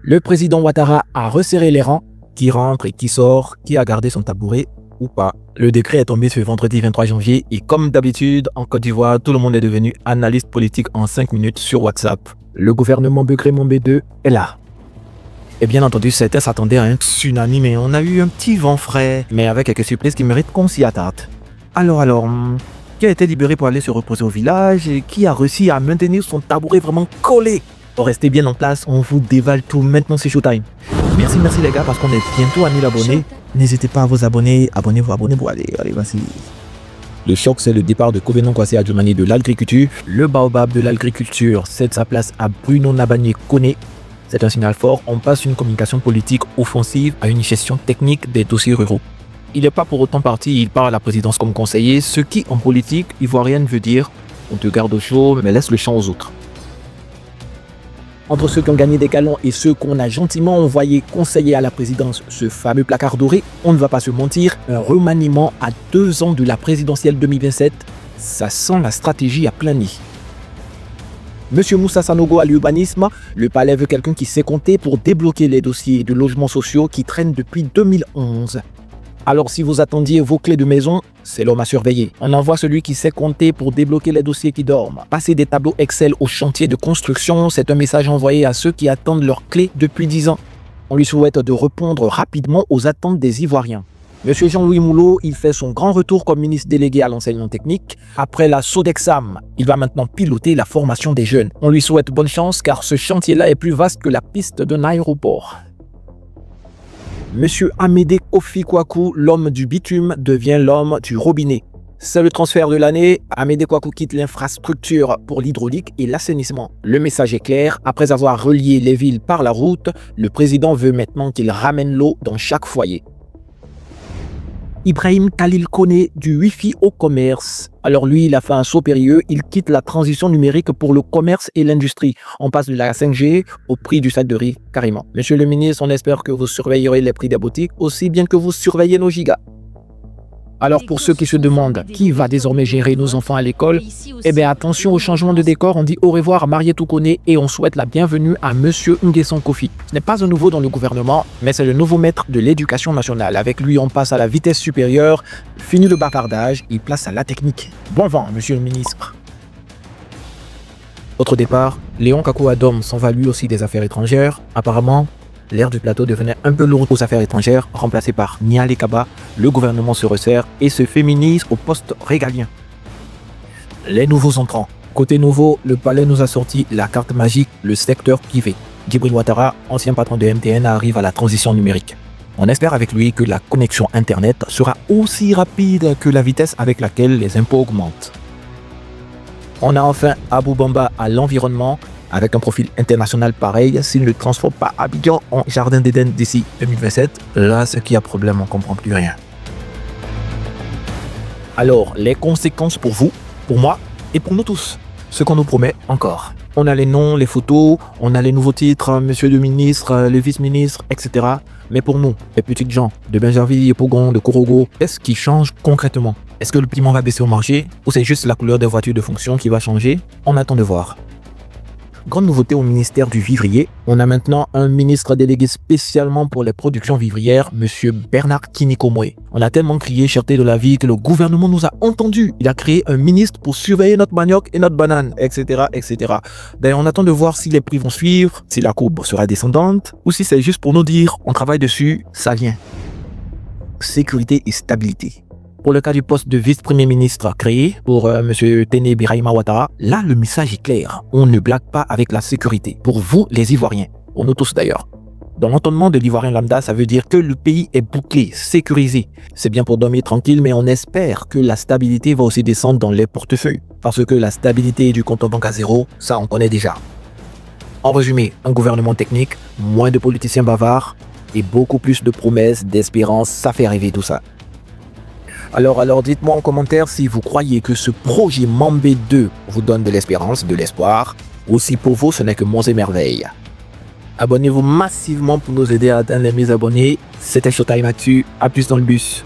Le président Ouattara a resserré les rangs. Qui rentre et qui sort, qui a gardé son tabouret ou pas. Le décret est tombé ce vendredi 23 janvier et comme d'habitude, en Côte d'Ivoire, tout le monde est devenu analyste politique en 5 minutes sur WhatsApp. Le gouvernement Begré Mombé 2 est là. Et bien entendu, certains s'attendaient à un tsunami, mais on a eu un petit vent frais, mais avec quelques surprises qui méritent qu'on s'y attarde. Alors, qui a été libéré pour aller se reposer au village et qui a réussi à maintenir son tabouret vraiment collé? Pour rester bien en place, on vous dévale tout. Maintenant, c'est showtime. Merci les gars, parce qu'on est bientôt à 1000 abonnés. N'hésitez pas à vous abonner. Abonnez-vous. Allez, vas-y. Le choc, c'est le départ de Covenant Kwasi Adjumani de l'agriculture. Le baobab de l'agriculture cède sa place à Bruno Nabagné-Koné. C'est un signal fort. On passe d'une communication politique offensive à une gestion technique des dossiers ruraux. Il n'est pas pour autant parti, il part à la présidence comme conseiller, ce qui, en politique ivoirienne, veut dire on te garde au chaud, mais laisse le champ aux autres. Entre ceux qui ont gagné des galons et ceux qu'on a gentiment envoyés conseiller à la présidence, ce fameux placard doré, on ne va pas se mentir, un remaniement à 2 ans de la présidentielle 2027, ça sent la stratégie à plein nez. Monsieur Moussa Sanogo à l'urbanisme, le palais veut quelqu'un qui sait compter pour débloquer les dossiers de logements sociaux qui traînent depuis 2011. Alors si vous attendiez vos clés de maison, c'est l'homme à surveiller. On envoie celui qui sait compter pour débloquer les dossiers qui dorment. Passer des tableaux Excel au chantier de construction, c'est un message envoyé à ceux qui attendent leurs clés depuis 10 ans. On lui souhaite de répondre rapidement aux attentes des Ivoiriens. Monsieur Jean-Louis Moulot, il fait son grand retour comme ministre délégué à l'enseignement technique. Après la Sodexam, il va maintenant piloter la formation des jeunes. On lui souhaite bonne chance car ce chantier-là est plus vaste que la piste d'un aéroport. Monsieur Amédée Kofi Kwaku, l'homme du bitume, devient l'homme du robinet. C'est le transfert de l'année. Amédée Kwaku quitte l'infrastructure pour l'hydraulique et l'assainissement. Le message est clair. Après avoir relié les villes par la route, le président veut maintenant qu'il ramène l'eau dans chaque foyer. Ibrahim Khalil Koné du Wi-Fi au commerce. Alors lui, il a fait un saut périlleux, il quitte la transition numérique pour le commerce et l'industrie. On passe de la 5G au prix du sac de riz, carrément. Monsieur le ministre, on espère que vous surveillerez les prix des boutiques aussi bien que vous surveillez nos gigas. Alors pour ceux qui se demandent qui va désormais gérer nos enfants à l'école, eh bien attention au changement de décor, on dit au revoir à Marietou Koné et on souhaite la bienvenue à Monsieur Nguessan Kofi. Ce n'est pas un nouveau dans le gouvernement, mais c'est le nouveau maître de l'éducation nationale. Avec lui, on passe à la vitesse supérieure, fini le bavardage et place à la technique. Bon vent, Monsieur le ministre. Autre départ, Léon Kakou Adom s'en va lui aussi des affaires étrangères. Apparemment, l'air du plateau devenait un peu lourd aux affaires étrangères, remplacé par Nialé Kaba. Le gouvernement se resserre et se féminise au poste régalien. Les nouveaux entrants. Côté nouveau, le palais nous a sorti la carte magique, le secteur privé. Djibril Ouattara, ancien patron de MTN, arrive à la transition numérique. On espère avec lui que la connexion Internet sera aussi rapide que la vitesse avec laquelle les impôts augmentent. On a enfin Abou Bamba à l'environnement. Avec un profil international pareil, s'il ne transforme pas Abidjan en jardin d'Éden d'ici 2027, là, c'est qu'il y a problème, on ne comprend plus rien. Alors, les conséquences pour vous, pour moi et pour nous tous, ce qu'on nous promet encore. On a les noms, les photos, on a les nouveaux titres, monsieur le ministre, le vice-ministre, etc. Mais pour nous, les petites gens de Benjerville, Pogon, de Korogo, qu'est-ce qui change concrètement? Est-ce que le piment va baisser au marché ou c'est juste la couleur des voitures de fonction qui va changer? On attend de voir. Grande nouveauté au ministère du vivrier, on a maintenant un ministre délégué spécialement pour les productions vivrières, monsieur Bernard Kinikomoé. On a tellement crié cherté de la vie que le gouvernement nous a entendus. Il a créé un ministre pour surveiller notre manioc et notre banane, etc., etc. D'ailleurs, on attend de voir si les prix vont suivre, si la courbe sera descendante, ou si c'est juste pour nous dire, on travaille dessus, ça vient. Sécurité et stabilité. Pour le cas du poste de vice-premier ministre créé pour M. Téné Birahima Ouattara, là le message est clair. On ne blague pas avec la sécurité. Pour vous, les Ivoiriens, pour nous tous d'ailleurs. Dans l'entendement de l'Ivoirien lambda, ça veut dire que le pays est bouclé, sécurisé. C'est bien pour dormir tranquille, mais on espère que la stabilité va aussi descendre dans les portefeuilles. Parce que la stabilité du compte en banque à zéro, ça on connaît déjà. En résumé, un gouvernement technique, moins de politiciens bavards et beaucoup plus de promesses, d'espérance, ça fait rêver tout ça. Alors dites-moi en commentaire si vous croyez que ce projet Mambé 2 vous donne de l'espérance, de l'espoir, ou si pour vous ce n'est que monts et merveilles. Abonnez-vous massivement pour nous aider à atteindre les 1000 abonnés. C'était Showtime Actu, à plus dans le bus.